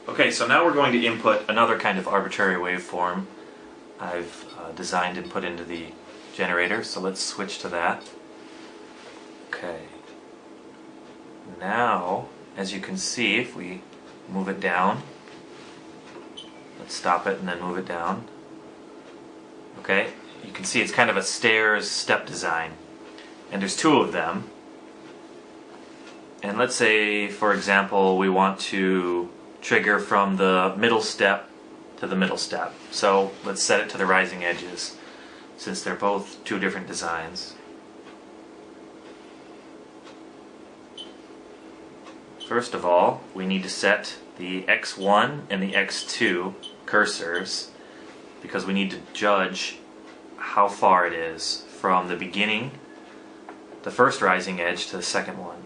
Okay, so now we're going to input another kind of arbitrary waveform I've designed and put into the generator, so let's switch to that. Okay. Now, as you can see, if we move it down, let's stop it and then move it down. Okay, you can see it's kind of a stairs step design, and there's two of them. And let's say, for example, we want to trigger from the middle step to the middle step. So let's set it to the rising edges, since they're both two different designs. First of all, we need to set the X1 and the X2 cursors, because we need to judge how far it is from the beginning, the first rising edge, to the second one.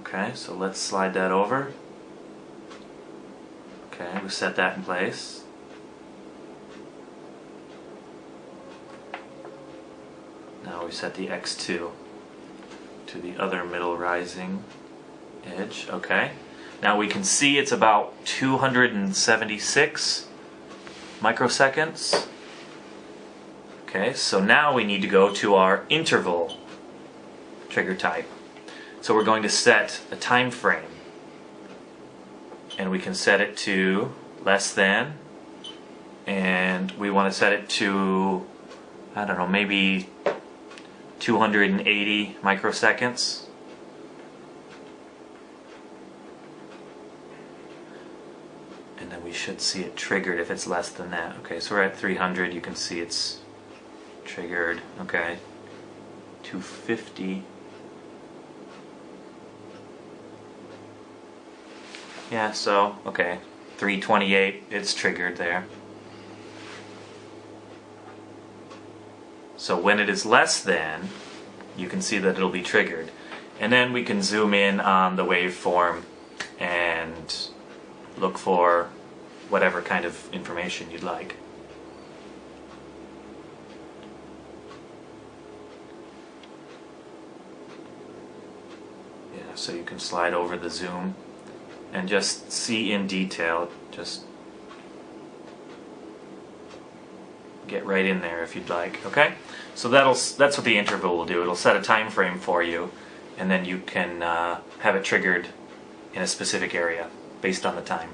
Okay, so let's slide that over. Okay, we set that in place. Now we set the X2 to the other middle rising edge. Okay, now we can see it's about 276 microseconds. Okay, so now we need to go to our interval trigger type. So we're going to set a time frame, and we can set it to less than, and we want to set it to, I don't know, maybe 280 microseconds. And then we should see it triggered if it's less than that. Okay, so we're at 300, you can see it's triggered. Okay, 250. Yeah, so, okay, 328, it's triggered there. So when it is less than, you can see that it'll be triggered. And then we can zoom in on the waveform and look for whatever kind of information you'd like. Yeah, so you can slide over the zoom and just see in detail, just get right in there if you'd like. Okay, so that's what the interval will do. It'll set a time frame for you, and then you can have it triggered in a specific area based on the time.